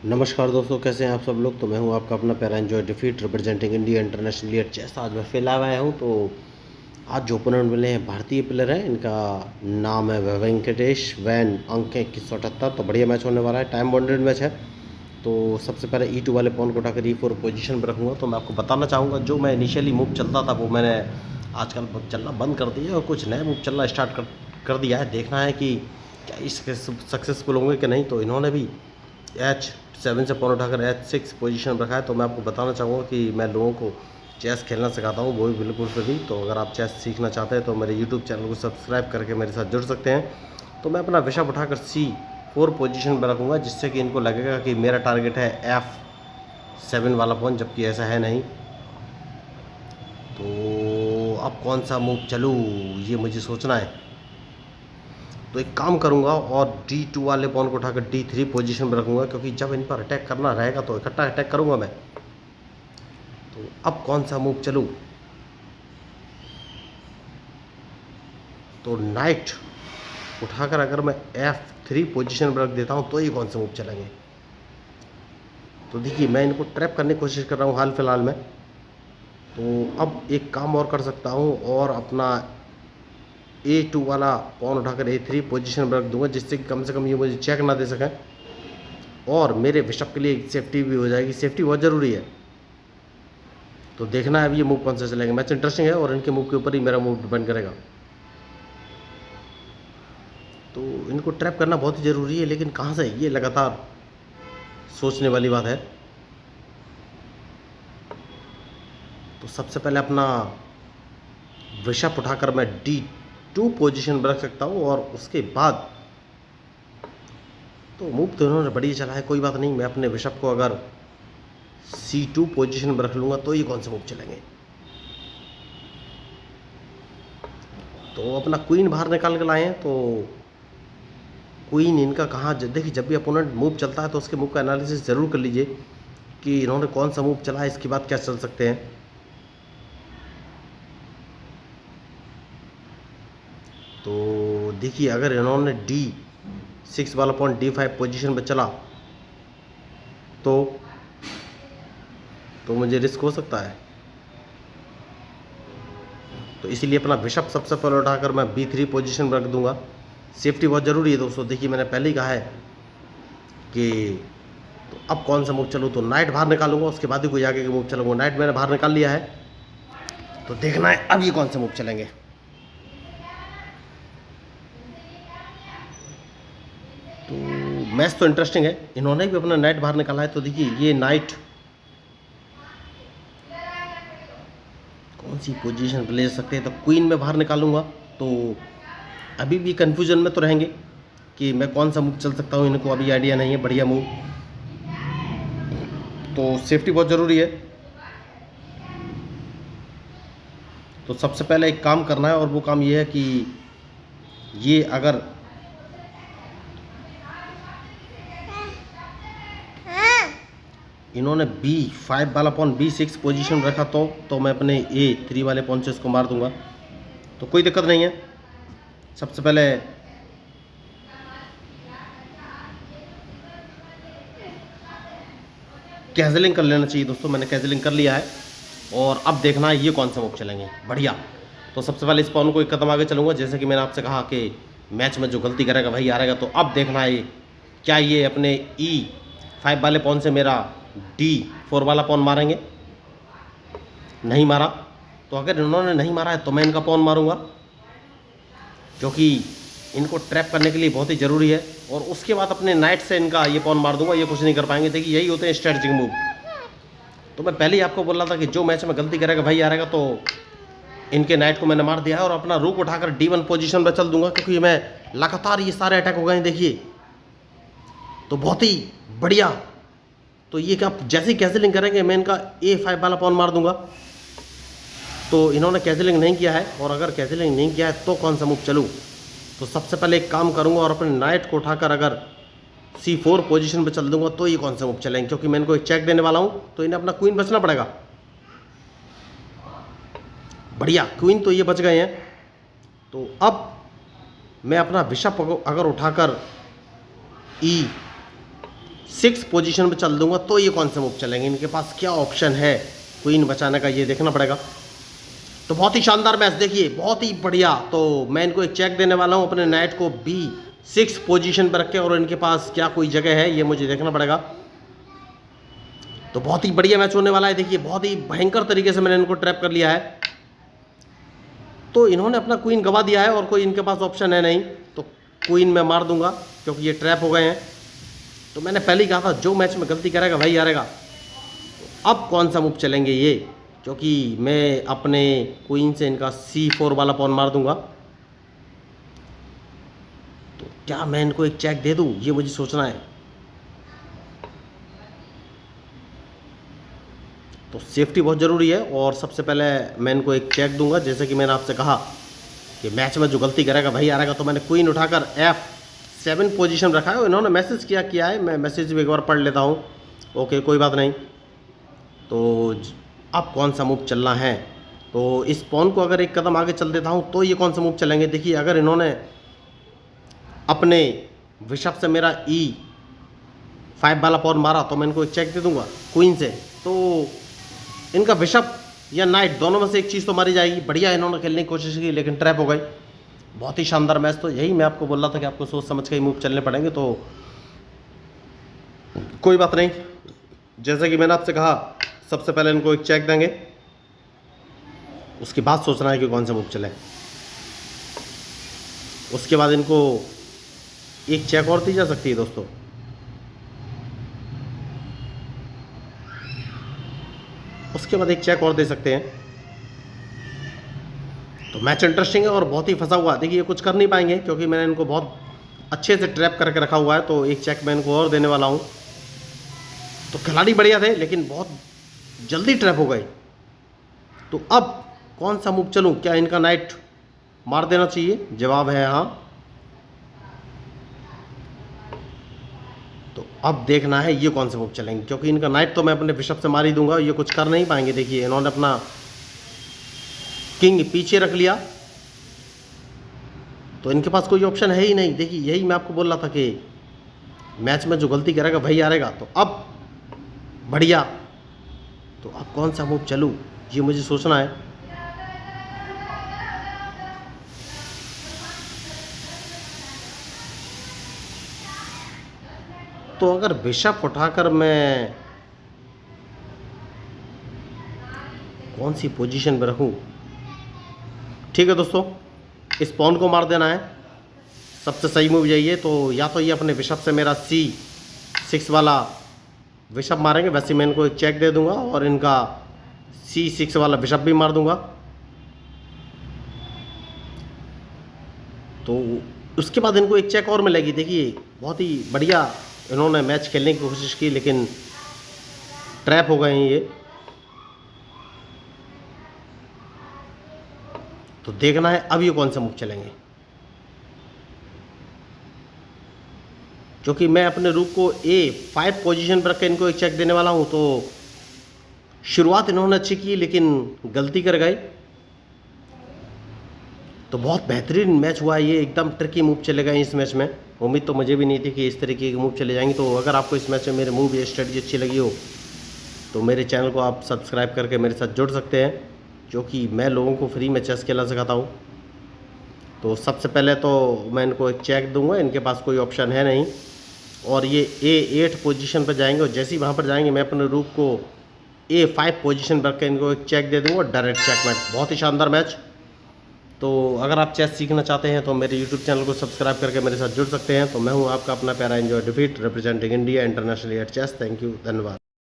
नमस्कार दोस्तों, कैसे हैं आप सब लोग। तो मैं हूं आपका अपना प्यारा एंजॉय डिफीट representing India internationally at chess. आज मैं फिर आया हूं। तो आज जो ओपोनेंट मिले हैं भारतीय प्लेयर हैं, इनका नाम है वेंकटेश वैन, अंक है 2178। तो बढ़िया मैच होने वाला है, टाइम बाउंडेड मैच है। तो सबसे पहले E2 वाले पॉन को उठाकर E4 पोजीशन पर रखूँगा। तो मैं आपको बताना चाहूँगा, जो मैं इनिशियली मूव चलता था वो मैंने आजकल चलना बंद कर दिया और कुछ नए मूव चलना स्टार्ट कर दिया है। देखना है कि क्या इसके सक्सेसफुल होंगे कि नहीं। तो इन्होंने भी H7 से पॉन उठाकर H6 पोजीशन रखा है। तो मैं आपको बताना चाहूँगा कि मैं लोगों को चेस खेलना सिखाता हूँ, वो भी बिल्कुल फ्री। तो अगर आप चेस सीखना चाहते हैं तो मेरे यूट्यूब चैनल को सब्सक्राइब करके मेरे साथ जुड़ सकते हैं। तो मैं अपना बिशप उठाकर C4 पोजीशन पर रखूँगा, जिससे कि इनको लगेगा कि मेरा टारगेट है F7 वाला पॉन, जबकि ऐसा है नहीं। तो अब कौन सा मूव चलूँ, ये मुझे सोचना है। तो एक काम करूंगा और D2 वाले पॉन को उठाकर D3 पोजीशन पर रखूंगा, क्योंकि जब इन पर अटैक करना रहेगा तो इकट्ठा अटैक करूंगा मैं। तो अब कौन सा मूव चलूं। तो नाइट उठाकर अगर मैं F3 पोजीशन पर रख देता हूं तो ये कौन से मूव चलेंगे। तो देखिए, मैं इनको ट्रैप करने की कोशिश कर रहा हूं हाल फिलहाल में। तो अब एक काम और कर सकता हूं और अपना A2 वाला पॉन उठाकर A3 पोजीशन पर रख दूंगा, जिससे कि कम से कम ये मुझे चेक ना दे सकें और मेरे बिशप के लिए सेफ्टी भी हो जाएगी। सेफ्टी बहुत ज़रूरी है। तो देखना है अब ये मूव कौन सा चलेंगे। मैच इंटरेस्टिंग है और इनके मूव के ऊपर ही मेरा मूव डिपेंड करेगा। तो इनको ट्रैप करना बहुत ही ज़रूरी है, लेकिन कहाँ से, ये लगातार सोचने वाली बात है। तो सबसे पहले अपना बिशप उठाकर मैं D2 पोजीशन पर रख सकता हूँ और उसके बाद तो मूव तो इन्होंने बढ़िया चला है, कोई बात नहीं। मैं अपने बिशप को अगर C2 पोजीशन पर रख लूँगा तो ये कौन से मूव चलेंगे। तो अपना क्वीन बाहर निकाल कर लाए हैं। तो क्वीन इनका कहाँ, देखिए जब भी अपोनेंट मूव चलता है तो उसके मूव का एनालिसिस ज़रूर कर लीजिए कि इन्होंने कौन सा मूव चला है, इसके बाद क्या चल सकते हैं। तो देखिए, अगर इन्होंने D6 वाला पॉइंट D5 पोजीशन पर चला तो मुझे रिस्क हो सकता है। तो इसीलिए अपना बिशप सबसे पहले उठाकर मैं B3 पोजीशन पर रख दूंगा। सेफ्टी बहुत ज़रूरी है दोस्तों। देखिए, मैंने पहले ही कहा है कि तो अब कौन सा मूव चलूँ। तो नाइट बाहर निकालूंगा, उसके बाद ही कोई आगे का मूव चलूंगा। नाइट मैंने बाहर निकाल लिया है। तो देखना है अब ये कौन से मूव चलेंगे। तो मैच तो इंटरेस्टिंग है, इन्होंने भी अपना नाइट बाहर निकाला है। तो देखिए, ये नाइट कौन सी पोजीशन पर ले सकते हैं। तो क्वीन में बाहर निकालूंगा। तो अभी भी कन्फ्यूजन में तो रहेंगे कि मैं कौन सा मूव चल सकता हूँ, इनको अभी आइडिया नहीं है। बढ़िया मूव, तो सेफ्टी बहुत ज़रूरी है। तो सबसे पहले एक काम करना है और वो काम ये है कि ये अगर इन्होंने B5 वाला पॉन B6 पोजीशन रखा तो मैं अपने A3 वाले पॉन से इसको मार दूंगा। तो कोई दिक्कत नहीं है। सबसे पहले कैजलिंग कर लेना चाहिए दोस्तों। मैंने कैजलिंग कर लिया है और अब देखना है ये कौन से मूव चलेंगे। बढ़िया। तो सबसे पहले इस पॉन को एक कदम आगे चलूँगा, जैसे कि मैंने आपसे कहा कि मैच में जो गलती करेगा वही हारेगा। तो अब देखना है क्या ये अपने E5 वाले पॉन से मेरा D4 वाला पॉन मारेंगे। नहीं मारा। तो अगर इन्होंने नहीं मारा है तो मैं इनका पॉन मारूंगा, क्योंकि इनको ट्रैप करने के लिए बहुत ही ज़रूरी है। और उसके बाद अपने नाइट से इनका ये पॉन मार दूंगा, ये कुछ नहीं कर पाएंगे। देखिए, यही होते हैं स्ट्रेटजिक मूव। तो मैं पहले ही आपको बोल रहा था कि जो मैच में गलती करेगा भाई हारेगा। तो इनके नाइट को मैंने मार दिया है और अपना रूक उठाकर D1 पोजीशन पर चल दूंगा, क्योंकि मैं लगातार ये सारे अटैक हो गए हैं। देखिए, तो बहुत ही बढ़िया। तो ये क्या, जैसे ही कैंसिलिंग करेंगे मैं इनका A5 वाला पॉन मार दूंगा। तो इन्होंने कैंसिलिंग नहीं किया है, और अगर कैंसिलिंग नहीं किया है तो कौन सा मूव चलूँ। तो सबसे पहले एक काम करूंगा और अपने नाइट को उठाकर अगर C4 पोजीशन पर चल दूंगा तो ये कौन सा मूव चलेंगे, क्योंकि मैं इनको एक चेक देने वाला हूं। तो इन्हें अपना क्वीन बचना पड़ेगा। बढ़िया, क्वीन तो ये बच गए हैं। तो अब मैं अपना बिशप अगर उठाकर 6 पोजीशन पे चल दूंगा तो ये कौन से मूव चलेंगे, इनके पास क्या ऑप्शन है क्वीन बचाने का, ये देखना पड़ेगा। तो बहुत ही शानदार मैच देखिए, बहुत ही बढ़िया। तो मैं इनको एक चेक देने वाला हूँ अपने नाइट को B6 पोजीशन पर रख के, और इनके पास क्या कोई जगह है ये मुझे देखना पड़ेगा। तो बहुत ही बढ़िया मैच होने वाला है। देखिए बहुत ही भयंकर तरीके से मैंने इनको ट्रैप कर लिया है। तो इन्होंने अपना क्वीन गवा दिया है और कोई इनके पास ऑप्शन है नहीं, तो क्वीन मैं मार दूंगा क्योंकि ये ट्रैप हो गए हैं। तो मैंने पहले ही कहा था जो मैच में गलती करेगा वही हारेगा। तो अब कौन सा मूव चलेंगे ये, क्योंकि मैं अपने क्वीन से इनका C4 वाला पॉन मार दूंगा। तो क्या मैं इनको एक चेक दे दूं, ये मुझे सोचना है। तो सेफ्टी बहुत ज़रूरी है, और सबसे पहले मैं इनको एक चेक दूंगा। जैसे कि मैंने आपसे कहा कि मैच में जो गलती करेगा वही हारेगा। तो मैंने क्वीन उठाकर F7 पोजीशन रखा है। इन्होंने मैसेज किया है, मैं मैसेज भी एक बार पढ़ लेता हूँ। ओके कोई बात नहीं। तो अब कौन सा मूव चलना है, तो इस पॉन को अगर एक कदम आगे चल देता हूँ तो ये कौन सा मूव चलेंगे। देखिए अगर इन्होंने अपने बिशप से मेरा E5 वाला पॉन मारा तो मैं इनको एक चेक दे दूंगा क्वीन से। तो इनका बिशप या नाइट दोनों में से एक चीज़ तो मारी जाएगी। बढ़िया इन्होंने खेलने की कोशिश की लेकिन ट्रैप हो गई। बहुत ही शानदार मैच। तो यही मैं आपको बोल रहा था कि आपको सोच समझ के ही मूव चलने पड़ेंगे। तो कोई बात नहीं, जैसे कि मैंने आपसे कहा सबसे पहले इनको एक चेक देंगे, उसके बाद सोचना है कि कौन सा मूव चले। उसके बाद इनको एक चेक और दी जा सकती है दोस्तों। उसके बाद एक चेक और दे सकते हैं। तो मैच इंटरेस्टिंग है और बहुत ही फंसा हुआ है। देखिए ये कुछ कर नहीं पाएंगे क्योंकि मैंने इनको बहुत अच्छे से ट्रैप करके रखा हुआ है। तो एक चेक मैं इनको और देने वाला हूँ। तो खिलाड़ी बढ़िया थे लेकिन बहुत जल्दी ट्रैप हो गए। तो अब कौन सा मूव चलूँ, क्या इनका नाइट मार देना चाहिए? जवाब है हाँ। तो अब देखना है ये कौन से मूव चलेंगे, क्योंकि इनका नाइट तो मैं अपने बिशप से मार ही दूंगा। ये कुछ कर नहीं पाएंगे। देखिए इन्होंने अपना किंग पीछे रख लिया, तो इनके पास कोई ऑप्शन है ही नहीं। देखिए यही मैं आपको बोल रहा था कि मैच में जो गलती करेगा वही हारेगा। तो अब बढ़िया, तो अब कौन सा मूव चलूँ ये मुझे सोचना है। तो अगर बिशप उठाकर मैं कौन सी पोजीशन पे रखूं? ठीक है दोस्तों, इस पॉन को मार देना है, सबसे सही मूव यही है। तो या तो ये अपने बिशप से मेरा C6 वाला बिशप मारेंगे, वैसे मैं इनको एक चेक दे दूंगा और इनका C6 वाला बिशप भी मार दूंगा। तो उसके बाद इनको एक चेक और मिलेगी। देखिए बहुत ही बढ़िया इन्होंने मैच खेलने की कोशिश की लेकिन ट्रैप हो गए हैं ये। तो देखना है अब ये कौन सा मूव चलेंगे, क्योंकि मैं अपने रूक को A5 पोजीशन पर रख के इनको एक चेक देने वाला हूं। तो शुरुआत इन्होंने अच्छी की लेकिन गलती कर गए। तो बहुत बेहतरीन मैच हुआ ये, एकदम ट्रिकी मूव चले गए इस मैच में। उम्मीद तो मुझे भी नहीं थी कि इस तरीके के मूव चले जाएंगे। तो अगर आपको इस मैच में मेरे मूव या स्ट्रेटजी अच्छी लगी हो तो मेरे चैनल को आप सब्सक्राइब करके मेरे साथ जुड़ सकते हैं, क्योंकि मैं लोगों को फ्री में चेस खेलना सिखाता हूँ। तो सबसे पहले तो मैं इनको एक चेक दूंगा, इनके पास कोई ऑप्शन है नहीं, और ये A8 पोजीशन पर जाएंगे। और जैसे ही वहाँ पर जाएंगे मैं अपने रूक को A5 पोजीशन पर रख के इनको एक चेक दे दूंगा, डायरेक्ट चेकमेट। बहुत ही शानदार मैच। तो अगर आप चेस सीखना चाहते हैं तो मेरे यूट्यूब चैनल को सब्सक्राइब करके मेरे साथ जुड़ सकते हैं। तो मैं हूं आपका अपना प्यारा एंजॉय डिफीट, representing India internationally at chess. Thank you, धन्यवाद।